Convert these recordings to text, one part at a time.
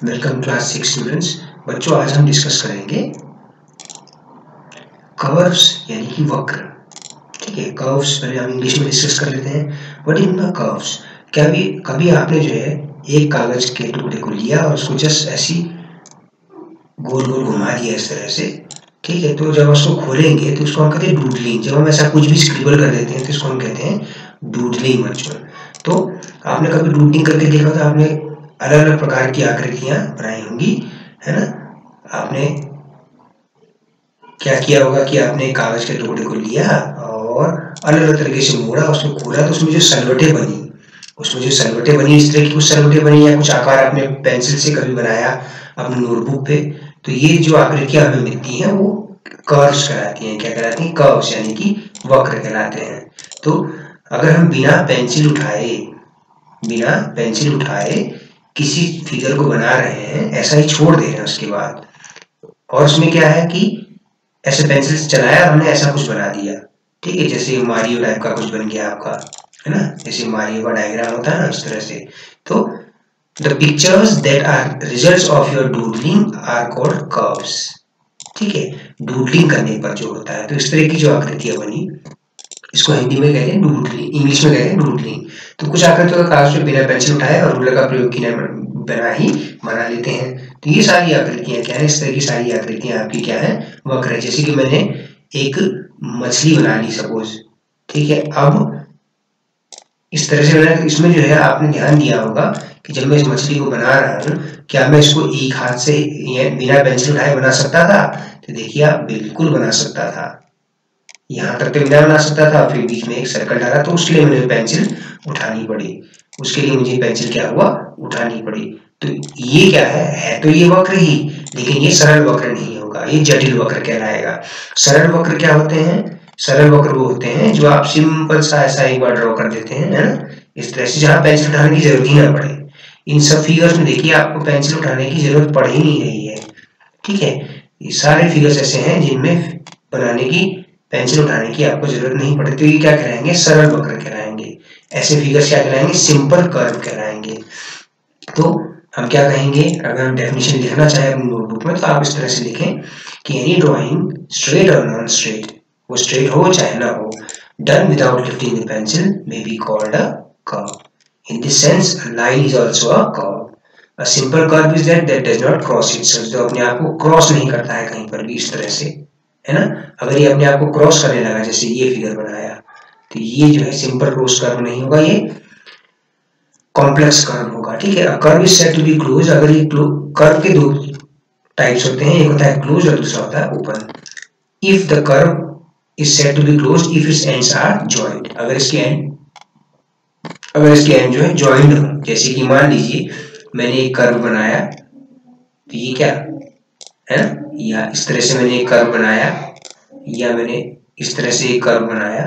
Welcome class 6 students. बच्चों, आज हम डिस्कस करेंगे कर्व्स यानी कि वक्र। ठीक है, कर्व्स पहले हम इंग्लिश में डिस्कस कर लेते हैं। What is the curves? क्या भी कभी आपने जो है एक कागज के टुकड़े को लिया और उसको जस्ट ऐसी गोल गोल घुमा दिया इस तरह से। ठीक है, तो जब उसको खोलेंगे तो उसको हम कहते हैं डूडलिंग। जब हम ऐसा कुछ भी स्क्रिबल कर देते हैं तो इसको हम कहते हैं डूडलिंग बच्चों। तो आपने कभी डूडलिंग करके देखा था? आपने अलग अलग प्रकार की आकृतियां बनाई होंगी, है ना। आपने क्या किया होगा कि आपने कागज के टुकड़े को लिया और अलग अलग तरीके से मोड़ा, उसमें खोला तो उसमें जो सलवटें बनी इस तरह की कुछ सलवटें बनी, या कुछ आकार आपने पेंसिल से कभी बनाया अपने नोटबुक पे, तो ये जो आकृतियां हमें मिलती हैं वो कर्व्स कहलाती हैं। क्या कहलाती हैं? कर्व्स यानी कि वक्र कहलाते हैं। तो अगर हम बिना पेंसिल उठाए किसी फिगर को बना रहे हैं, ऐसा ही छोड़ दे रहे हैं उसके बाद, और उसमें क्या है कि ऐसे पेंसिल से चलाया हमने, ऐसा कुछ बना दिया। ठीक है, जैसे मारियो टाइप का कुछ बन गया आपका, है ना, जैसे मारियो का डायग्राम होता है ना, इस तरह से। तो the pictures that are results of your doodling are called curves. ठीक है, डूडलिंग करने पर जो होता है, तो इस तरह की जो आकृतियां बनी, इसको हिंदी में कहते हैं डूडलिंग, इंग्लिश में कहते हैं डूडलिंग। तो कुछ आकृतियों का कागज पे बिना पेंसिल उठाए और रूलर का प्रयोग किए बना लेते हैं। तो ये सारी आकृतियां क्या है? इस तरह की सारी आकृतियां आपकी क्या है? वक्र है। जैसे कि मैंने एक मछली बना ली सपोज। ठीक है, अब इस तरह से मैंने, इसमें जो है आपने ध्यान दिया होगा कि जब मैं इस मछली को बना रहा हूँ, क्या मैं इसको एक हाथ से बिना पेंसिल उठाए बना सकता था? तो देखिए, आप बिल्कुल बना सकता था। यहाँ तक तो बिना बना सकता था, फिर बीच में एक सर्कल डाला, तो उसके लिए मुझे पेंसिल उठानी पड़ी। क्या हुआ? उठानी पड़ी। तो ये क्या है तो ये वक्र ही, लेकिन ये सरल वक्र नहीं होगा, ये जटिल वक्र कहलाएगा। सरल वक्र क्या होते हैं? सरल वक्र वो होते हैं जो आप सिंपल सा ऐसा एक बार ड्रॉ कर देते हैं, है ना, इस तरह से, जहां पेंसिल उठाने की जरूरत ही ना पड़े। इन सब फिगर्स में देखिए आपको पेंसिल उठाने की जरूरत पड़ ही नहीं रही है। ठीक है, ये सारे फिगर्स ऐसे हैं जिनमें बनाने की, पेंसिल उठाने की आपको जरूरत नहीं पड़ती। तो ये क्या कहलाएंगे? सरल वक्र कहलाएंगे। ऐसे फिगर्स क्या कहलाएंगे? सिंपल कर्व कहलाएंगे। तो हम क्या कहेंगे, अगर हम डेफिनेशन लिखना चाहे अपनी नोटबुक में, तो आप इस तरह से लिखें कि एनी ड्राइंग, स्ट्रेट और नॉन स्ट्रेट, वो स्ट्रेट हो चाहे ना हो, done without lifting the pencil may be called a curve. In this sense a line is also a curve. A simple curve is that does not cross itself, जो अपने आप को cross नहीं करता है कहीं पर भी, इस तरह से, है ना। अगर ये अपने आप को क्रॉस करने लगा, जैसे ये फिगर बनाया, तो ये जो है सिंपल क्रॉस कर्व नहीं होगा, ये कॉम्प्लेक्स कर्व होगा। ठीक है, curve is said to be close. अगर ये कर्व के दो टाइप्स होते हैं, एक होता है क्लोज और दूसरा होता है open. If the curve is said to be close if its ends are joint, अगर इसके एंड जो है जॉइंट हो, जैसे कि मान लीजिए मैंने एक कर्व बनाया, तो ये क्या है ना, या इस तरह से मैंने एक कर्व बनाया, या मैंने इस तरह से एक कर्व बनाया,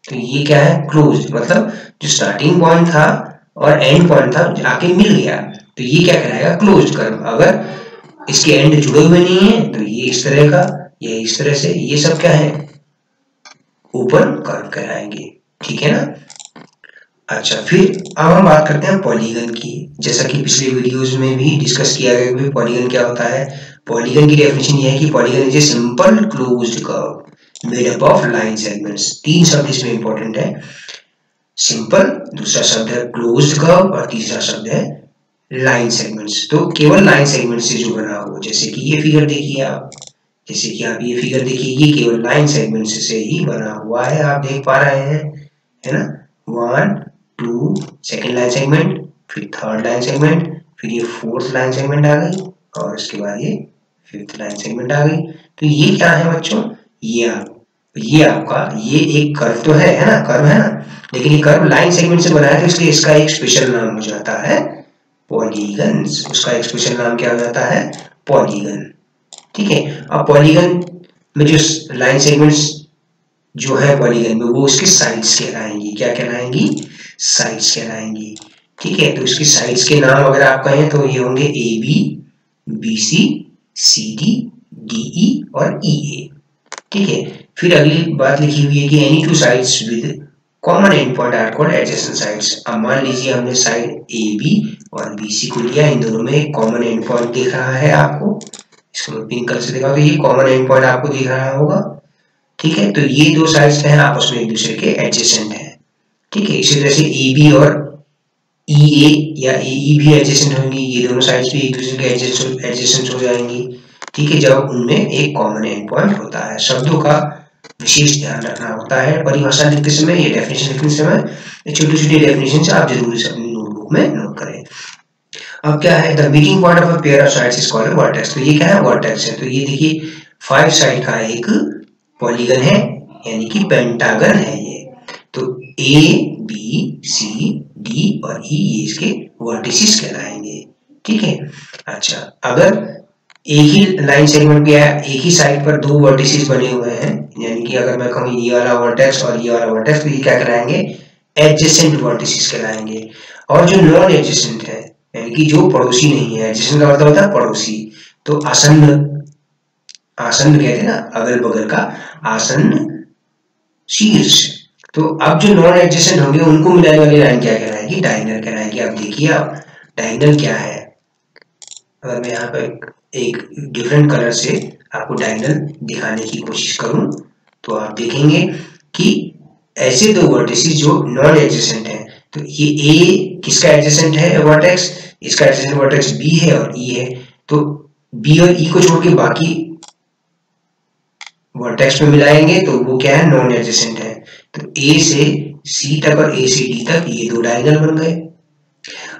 तो ये क्या है? क्लोज, मतलब जो स्टार्टिंग पॉइंट था और एंड पॉइंट था आके मिल गया, तो ये क्या कहलाएगा? Close curve. अगर इसके एंड जुड़े हुए नहीं है, तो ये इस तरह का, ये इस तरह से, ये सब क्या है? ओपन कर्व कहलाएंगे। ठीक है ना। अच्छा, फिर अब हम बात करते हैं पॉलीगन की। जैसा कि पिछले वीडियोस में भी डिस्कस किया गया कि पॉलीगन क्या होता है। पॉलीगन की डेफिनेशन ये है कि polygon is a simple closed curve made up of line segments. तीन शब्द इसमें इंपॉर्टेंट है, सिंपल, दूसरा शब्द है क्लोज्ड कर्व, और तीसरा शब्द है लाइन सेगमेंट्स। तो केवल लाइन सेगमेंट से जो बना हो, जैसे कि ये फिगर देखिए आप, ये फिगर देखिए, ये केवल लाइन सेगमेंट से ही बना हुआ है, आप देख पा रहे हैं, है ना। 1 2 सेकेंड लाइन सेगमेंट, फिर थर्ड लाइन सेगमेंट, फिर ये फोर्थ लाइन सेगमेंट आ गई, और इसके बाद ये फिफ्थ लाइन सेगमेंट आ गई। तो ये क्या है बच्चों? ये आपका ये एक कर्व तो है ना, कर्व है ना, लेकिन ये कर्व लाइन सेगमेंट से बना है, तो इसलिए इसका एक स्पेशल नाम हो जाता है पॉलीगन्स। उसका एक स्पेशल नाम क्या हो जाता है? पॉलीगन। ठीक है, अब पॉलीगन में जो लाइन सेगमेंट्स जो है पॉलीगन में, वो उसकी साइड्स कहलाएंगी। क्या कहलाएंगी? साइड्स कहलाएंगी। ठीक है, तो इसकी साइड्स के नाम अगर आप कहें तो ये होंगे A B, B C, C D, D E और ई ए। ठीक है, फिर अगली बात लिखी हुई है कि any two sides with common end point are called adjacent sides. अब मान लीजिए हमने साइड ए बी और बी सी को लिया, इन दोनों में कॉमन एंड पॉइंट दिख रहा है आपको, इसको मैं पिंक कलर से दिखाऊं तो ये कॉमन एंड पॉइंट आपको दिख रहा होगा, ठीक है। तो ये दो साइड्स हैं आपस में एक दूसरे के एडजेसेंट हैं, ठीक है। इसी तरह से ए बी और ई ए या ए ई भी एडजेसेंट होंगी, ये दोनों साइड्स भी एक दूसरे के एडजेसेंट हो जाएंगी, ठीक है, जब उनमें एक कॉमन एंड पॉइंट होता है। शब्दों का विशेष ध्यान रखना होता है परिभाषा लिखते समय, ये डेफिनेशन लिखते समय छोटी छोटी डेफिनेशन से आप जरूर इसे अपनी नोटबुक में नोट करें। अब क्या है, the meeting point of a pair of sides is called vertex. तो ये क्या है, वर्टेक्स है। तो ये देखिए 5 साइड का एक पॉलीगन है, यानी कि पेंटागन है ये। तो ए बी सी डी और ई ये इसके वर्टिसेस कहलाएंगे, ठीक है। अच्छा, अगर एक ही लाइन सेगमेंट पे है, एक ही साइड पर दो वर्टिसेस बने हुए हैं, यानी कि अगर मैं कहूँ ये वाला वर्टेक्स और ये वाला वर्टेक्स, तो ये क्या कहलाएंगे, एडजेसेंट वर्टिसेस कहलाएंगे। और जो नॉन एडजेसेंट है, यानी कि जो पड़ोसी नहीं है, एडजेसेंट का मतलब होता है पड़ोसी, तो आसन्न, आसन्न कहते हैं ना, अगल बगल का, आसन्न शीर्ष। तो अब जो नॉन एडजेसेंट होंगे उनको मिलाने वाली लाइन क्या कहलाएगी, डायगोनल कहलाएगी। अब देखिए आप डायगोनल क्या है, अगर मैं यहाँ पर एक डिफरेंट कलर से आपको डायगोनल दिखाने की कोशिश करूं तो आप देखेंगे कि ऐसे दो वर्टिसेस जो नॉन एडजेसेंट हैं, तो ये ए किसका एडजेसेंट है वर्टेक्स, इसका एडजेसेंट वर्टेक्स बी है और ई है। तो बी और ई को छोड़ के बाकी वर्टेक्स में मिलाएंगे तो वो क्या है, नॉन एडजेसेंट है। तो ए से सी तक और ए से डी तक ये दो डायगोनल बन गए।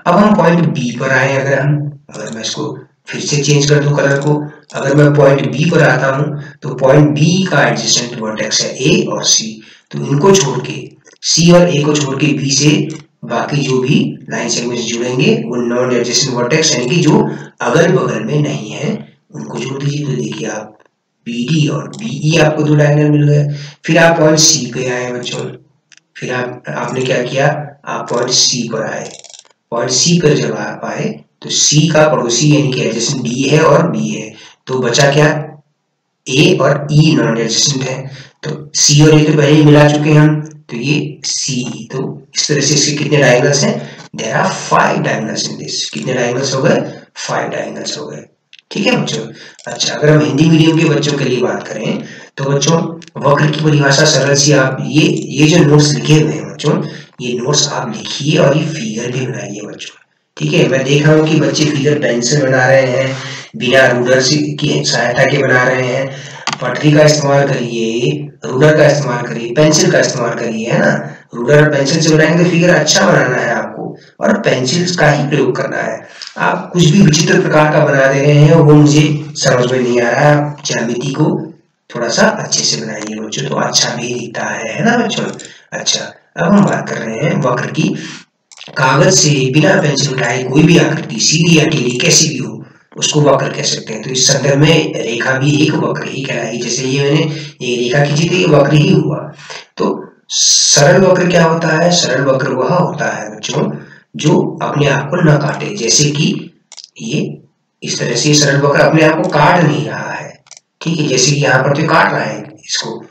अब हम पॉइंट बी पर आए, अगर मैं इसको फिर से चेंज कर दूं कलर को, अगर मैं पॉइंट बी पर आता हूं तो पॉइंट बी का एडजेसेंट वर्टेक्स है ए और सी। तो इनको छोड़ के, सी और ए को छोड़ के बी से बाकी जो भी लाइन सेगमेंट्स जुड़ेंगे वो नॉन एडजेसेंट वर्टेक्स, यानी कि जो अगल बगल में नहीं है, उनको जोड़ दीजिए। तो देखिए आप बी डी और बीई आपको दो डायगोनल मिल गए। फिर आप पॉइंट सी पे आए बच्चों, फिर आपने क्या किया, आप पॉइंट सी पर आए। पॉइंट सी पर जब आप आए तो सी का पड़ोसी यानी कि एडजेसेंट डी है और बी है, तो बचा क्या, ए और ई नॉन एडजेसेंट है। तो सी और ए तो पहले ही मिला चुके हैं हम, तो ये सी। तो इस तरह से इसके कितने डायगोनल्स हैं, there are 5 diagonals in this. कितने डायगोनल्स हो गए, 5 डायगोनल्स हो गए, ठीक है बच्चों। अच्छा, अगर हम हिंदी मीडियम के बच्चों के लिए बात करें तो बच्चों वक्र की परिभाषा सरल सी, आप ये जो नोट्स लिखे हुए हैं बच्चों, ये नोट्स आप लिखिए और ये फिगर भी बनाइए बच्चों, ठीक है। मैं देख रहा हूँ कि बच्चे फिगर पेन से बना रहे हैं, बिना रूलर की सहायता के बना रहे हैं। पटरी का इस्तेमाल करिए, रूलर का इस्तेमाल करिए, पेंसिल का इस्तेमाल करिए, है ना। रूलर और पेंसिल से बनाएंगे तो फिगर अच्छा बनाना है आपको, और पेंसिल का ही प्रयोग करना है। आप कुछ भी विचित्र प्रकार का बना दे रहे हैं वो मुझे समझ में नहीं आ रहा है। आप ज्यामिति को थोड़ा सा अच्छे से बनाइए बच्चों, तो अच्छा भी दिखता है ना बच्चों। अच्छा, अब हम बात कर रहे हैं वक्र की। कागज से बिना पेंसिल उठाए कोई भी आकृति, सीधी या टेढ़ी कैसी भी हो, उसको वक्र कह सकते हैं। तो इस संदर्भ में रेखा भी एक वक्र ही कहलाएगी। जैसे ये मैंने ये रेखा खींची तो ये वक्र ही हुआ। तो सरल वक्र क्या होता है, सरल वक्र वह होता है बच्चों जो अपने आप को न काटे। जैसे कि ये इस तरह से सरल वक्र अपने आप को काट नहीं रहा है, ठीक है। जैसे कि यहाँ पर तो काट रहा है इसको,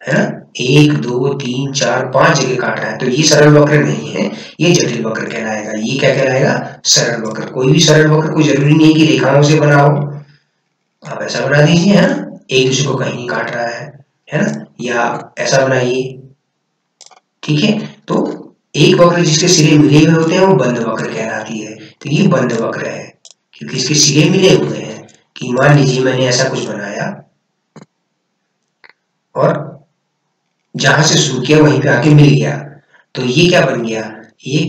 है ना, 1 2 3 4 5 जगह काट रहा है, तो ये सरल वक्र नहीं है, ये जटिल वक्र कहलाएगा। ये क्या कहलाएगा, सरल वक्र। कोई भी सरल वक्र कोई जरूरी नहीं कि रेखाओं से बना हो, आप ऐसा बना दीजिए, है ना, एक दूसरे को कहीं नहीं काट रहा है ना, या ऐसा बनाइए, ठीक है। तो एक वक्र जिसके सिरे मिले हुए होते हैं वो बंद वक्र कहलाती है। तो ये बंद वक्र है क्योंकि इसके सिरे मिले हुए हैं। कि मान लीजिए मैंने ऐसा कुछ बनाया और जहां से शुरू किया वहीं पे आके मिल गया, तो ये क्या बन गया, ये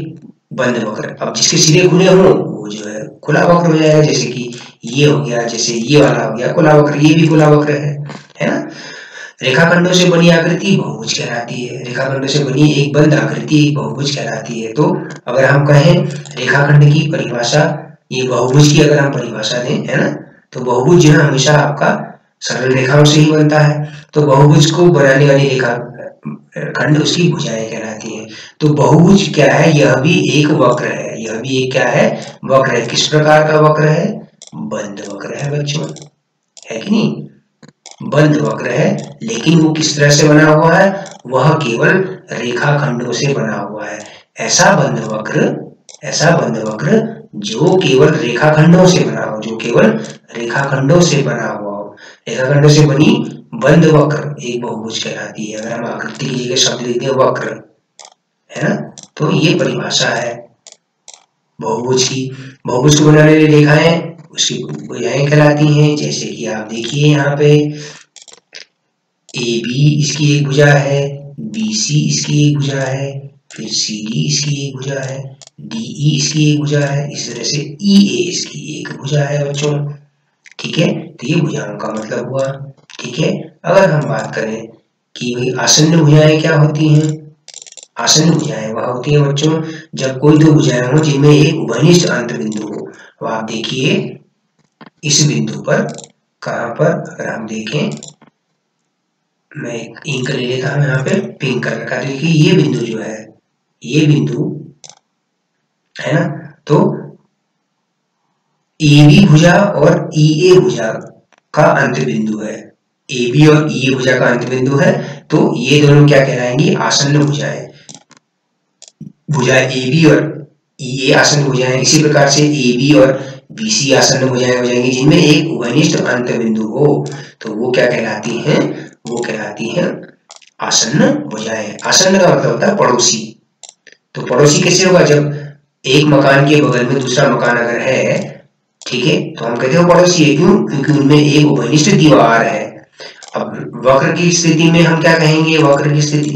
बंद वक्र। अब जिसके सिरे खुले हों वो जो है खुला वक्र हो जाएगा। जैसे कि ये हो गया, जैसे ये वाला हो गया खुला वक्र, ये भी खुला वक्र है ना। रेखाखंडों से बनी आकृति बहुभुज कहलाती है। रेखाखंडों से बनी एक बंद आकृति एक बहुभुज कहलाती है। तो अगर हम कहें रेखाखंड की परिभाषा, ये बहुभुज की अगर हम परिभाषा दें, है ना, तो बहुभुज जो है हमेशा आपका सरल रेखाओं से ही बनता है। तो बहुभुज को बनाने वाली रेखा खंड उसकी भुजाएं कहलाती है। तो बहुभुज क्या है, यह भी एक वक्र है, यह भी एक क्या है, वक्र है। किस प्रकार का वक्र है, बंद वक्र है बच्चों, है कि नहीं, बंद वक्र है। लेकिन वो किस तरह से बना हुआ है, वह केवल रेखाखंडों से बना हुआ है। ऐसा बंद वक्र जो केवल रेखाखंडों से बना हो, जो केवल रेखाखंडों से बना हुआ हो। रेखाखंडों से बनी बंद वक्र एक बहुभुज कहलाती है। अगर हम आकृति की जगह शब्द लिखते हैं वक्र, है ना, तो ये परिभाषा है बहुभुज की। बहुभुज को बनाने वाली रेखाएं उसकी भुजाएं कहलाती हैं। जैसे कि आप देखिए यहाँ पे AB इसकी एक भुजा है, BC इसकी एक भुजा है, फिर CD इसकी एक भुजा है, DE इसकी एक भुजा है, इस तरह से EA इसकी एक भुजा है बच्चों। ठीक है, तो ये भुजाओं का मतलब हुआ। ठीक है, अगर हम बात करें कि भाई आसन्न भुजाएं क्या होती हैं, आसन्न भुजाएं वह होती हैं बच्चों जब कोई दो भुजाएं हो जिनमें एक उभयनिष्ठ अंत बिंदु हो। तो आप देखिए इस बिंदु पर, कहां पर, अगर हम देखें, मैं एक इंक ले लेता हूं यहाँ पे, पिंक कलर का। देखिए ये बिंदु जो है, ये बिंदु है ना, तो AB भुजा और EA भुजा का अंत बिंदु है। AB और EA भुजा का अंत बिंदु है, तो ये दोनों क्या कहलाएंगी, आसन्न भुजाएं। भुजा AB और EA आसन्न भुजाएं। इसी प्रकार से AB और BC आसन्न भुजाएं हो जाएंगी जिनमें एक उभयनिष्ठ अंत बिंदु हो, तो वो क्या कहलाती हैं, वो कहलाती हैं आसन्न भुजाएं। आसन्न का मतलब होता है पड़ोसी। तो पड़ोसी कैसे होगा, जब एक मकान के बगल में दूसरा मकान अगर है, ठीक है, तो हम कहते हैं पड़ोसी है। क्यों, क्योंकि उनमें एक उभयनिष्ठ दीवार है। अब वक्र की स्थिति में हम क्या कहेंगे, वक्र की स्थिति,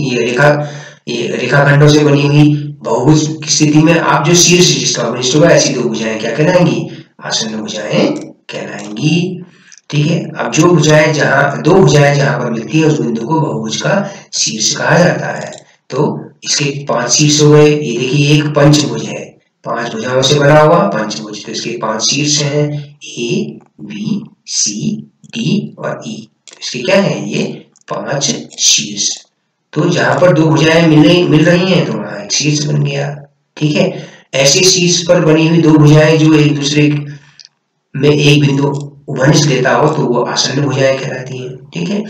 ये रेखाखंडों से बनी हुई बहुभुज की स्थिति में आप जो शीर्ष जिसका अवनिष्ठ होगा, ऐसी दो भुजाएं क्या कहलाएंगी, आसन्न भुजाएं कहलाएंगी। ठीक है, अब जो भुजाएं जहां, दो भुजाएं जहां पर मिलती है उस बिंदु को बहुभुज का शीर्ष कहा जाता है। तो इसके 5 शीर्ष हो गए। ये देखिए एक पंचभुज है, 5 भुजाओं से बना हुआ पंचभुज, तो इसके 5 शीर्ष हैं, A B C D और E। तो इसके क्या है, ये 5 शीर्ष। तो जहां पर दो भुजाएं मिल रही हैं तो वहां एक शीर्ष बन गया। ठीक है, ऐसे शीर्ष पर बनी हुई दो भुजाएं जो एक दूसरे में एक बिंदु उभयनिष्ठ लेता हो तो वो आसन्न भुजाएं कहलाती हैं। ठीक है,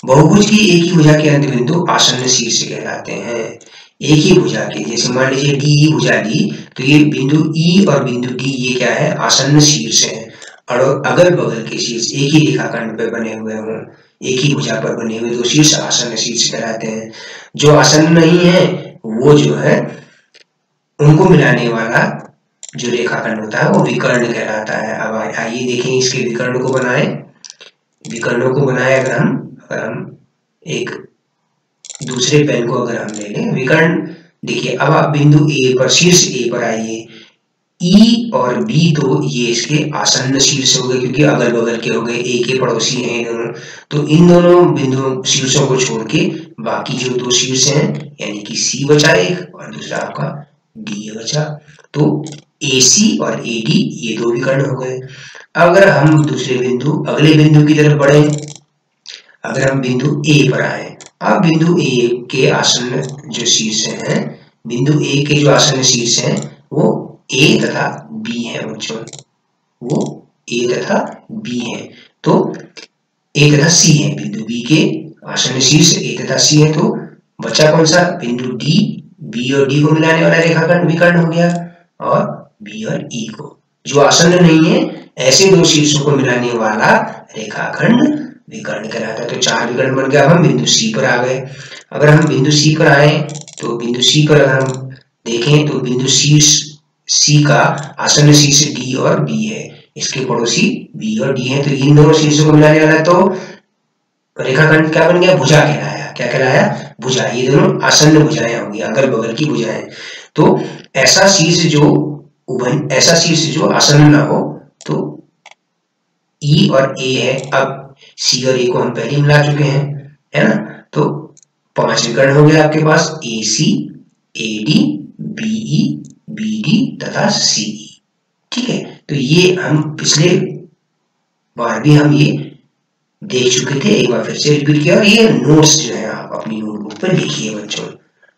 बहुभुज की एक ही भुजा के अंत बिंदु आसन्न शीर्ष कहलाते हैं। एक ही भुजा के, जैसे मान लीजिए DE भुजा ली, तो ये बिंदु E और बिंदु D ये क्या है, आसन्न शीर्ष है। और अगल बगल के शीर्ष एक ही रेखाखंड पे बने हुए हों, एक ही भुजा पर बने हुए दो शीर्ष आसन्न शीर्ष कहलाते हैं। जो आसन्न नहीं है वो जो है, उनको मिलाने वाला जो रेखाखंड होता है वो विकर्ण कहलाता है। अब आइए देखें इसके विकर्ण को बनाएं। विकर्णों को बनाए अगर हम एक दूसरे पेन को अगर हम ले लें, विकर्ण देखिए, अब आप बिंदु A पर, शीर्ष A पर आइए। E और B तो ये इसके आसन्न शीर्ष हो गए क्योंकि अगल बगल के हो गए, A के पड़ोसी हैं दोनों। तो इन दोनों बिंदु शीर्षों को छोड़ के बाकी जो दो शीर्ष हैं, यानी कि C बचा एक और दूसरा आपका D बचा, तो AC और AD ये दो विकर्ण हो गए। अगर हम दूसरे बिंदु, अगले बिंदु की तरफ बढ़े, अगर हम बिंदु A पर आए, अब बिंदु A के आसन्न जो शीर्ष हैं, बिंदु A के जो आसन्न शीर्ष हैं वो A तथा B है बच्चों, वो A तथा B है। तो A तथा C है, बिंदु B के आसन्न शीर्ष A तथा C है। तो बचा कौन सा, बिंदु D, B और D को मिलाने वाला रेखाखंड विकर्ण हो गया, और B और E को, जो आसन्न नहीं है ऐसे दो शीर्षों को मिलाने वाला रेखाखंड विकर्ण कहलाता है। तो 4 विकर्ण बन गया। अब हम बिंदु C पर आ गए। अगर हम बिंदु C पर आए तो बिंदु C पर अगर हम देखें तो बिंदु शीर्ष C का आसन्न शीर्ष D और B है, इसके पड़ोसी B और D है। तो इन दोनों शीर्षों को मिलाने वाला तो रेखाखंड क्या बन गया, भुजा कहलाया। क्या कहलाया, भुजा। ये दोनों आसन्न भुजाएं होंगी, अगल बगल की भुजाएं। तो ऐसा शीर्ष जो आसन्न ना हो तो E और A है। अब C और A को हम पहले मिला चुके हैं, है ना, तो 5 विकर्ण हो गए आपके पास, AC, AD, BE, BD तथा CE। ठीक है, तो ये हम पिछले बार भी हम ये देख चुके थे, एक बार फिर से रिपीट किया। और ये नोट्स जो है आप अपनी नोटबुक पर लिखिए बच्चों,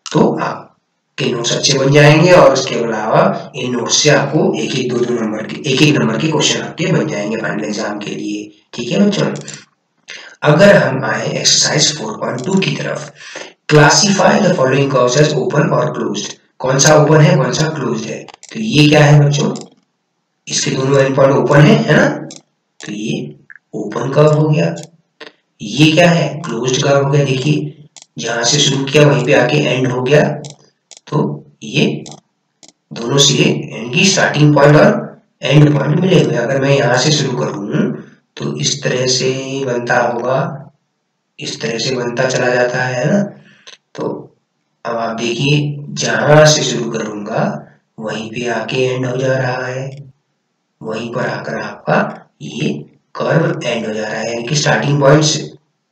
तो आपके नोट्स अच्छे बन जाएंगे। और उसके अलावा इन नोट्स से आपको एक नंबर के क्वेश्चन आपके बन जाएंगे फाइनल एग्जाम के लिए। ठीक है बच्चों, अगर हम आए एक्सरसाइज 4.2 की तरफ, classify the following curves as open और क्लोज्ड। कौन सा ओपन है, कौन सा क्लोज्ड है? तो ये क्या है बच्चों, इसके दोनों एंड पॉइंट ओपन है ना, तो ये ओपन कर्व हो गया। ये क्या है, क्लोज्ड कर्व हो गया। देखिए जहां से शुरू किया वहीं पे आके एंड हो गया, तो ये दोनों सिरे इनकी स्टार्टिंग पॉइंट और एंड पॉइंट मिले हुए। अगर मैं यहां से शुरू करूं तो इस तरह से बनता होगा, इस तरह से बनता चला जाता है ना। तो अब आप देखिए जहां से शुरू करूंगा वहीं पे आके एंड हो जा रहा है, वहीं पर आकर आपका ये कर्व एंड हो जा रहा है, यानी कि स्टार्टिंग पॉइंट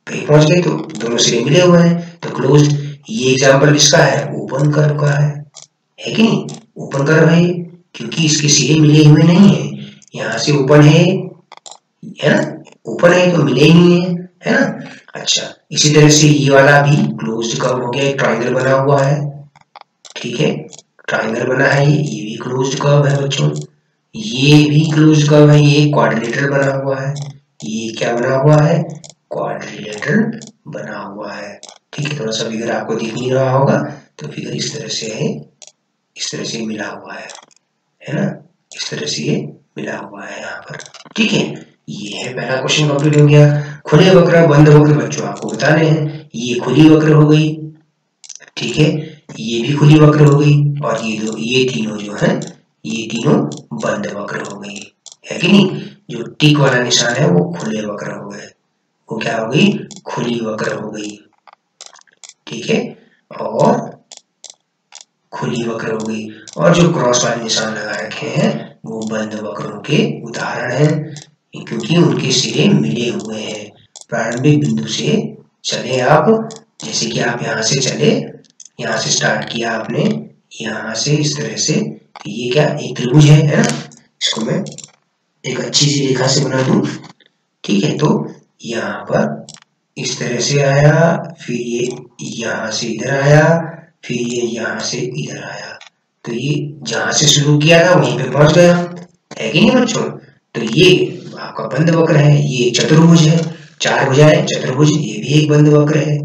पे पहुंच गए तो दोनों सिरे मिले हुए हैं, तो क्लोज्ड। ये एग्जांपल किसका है, ओपन कर्व का है कि नहीं? ओपन कर्व है क्योंकि इसके सिरे मिले हुए नहीं है, यहाँ से ओपन है ना, ओपन है तो मिले ही नहीं है ना। अच्छा, इसी तरह से ये वाला भी क्लोज्ड कर्व हो गया, एक ट्रायंगल बना हुआ है, ठीक है, ट्रायंगल बना है, ये भी क्लोज्ड कर्व है बच्चों। ये भी क्लोज्ड कर्व है, ये क्वाड्रिलेटरल बना हुआ है, ये क्या बना हुआ है, क्वाड्रिलेटरल बना हुआ है, ठीक है। थोड़ा सा फिगर आपको दिख नहीं रहा होगा, तो फिगर इस तरह से है, इस तरह से मिला हुआ है ना, इस तरह से ये मिला हुआ है यहाँ पर, ठीक है। ये है पहला क्वेश्चन कंप्लीट हो गया। खुले वक्र बंद वक्र बच्चों आपको बताने हैं। ये खुली वक्र हो गई, ठीक है, ये भी खुली वक्र हो गई, और ये तीनों जो है ये तीनों बंद वक्र हो गई, है कि नहीं। जो टिक वाला निशान है वो खुले वक्र हो गए, वो क्या हो गई, खुली वक्र हो गई, ठीक है, और खुली वक्र हो गई। और जो क्रॉस वाले निशान लगा रखे हैं वो बंद वक्रों के उदाहरण हैं, क्योंकि उनके सिरे मिले हुए हैं। प्रारंभिक बिंदु से चले आप, जैसे कि आप यहाँ से चले, यहाँ से स्टार्ट किया आपने, यहाँ से इस तरह से, तो ये क्या एक त्रिभुज है ना, इसको मैं एक अच्छी सी रेखा से बना दूं, ठीक है। तो यहाँ पर इस तरह से आया, फिर ये यहाँ से इधर आया, फिर ये यहाँ से इधर आया, तो ये जहां से शुरू किया था वहीं पे पहुंच गया, है कि नहीं बच्चों। तो ये आपका बंद वक्र है, ये चतुर्भुज है, चार भुजाएं चतुर्भुज, ये भी एक बंद वक्र है।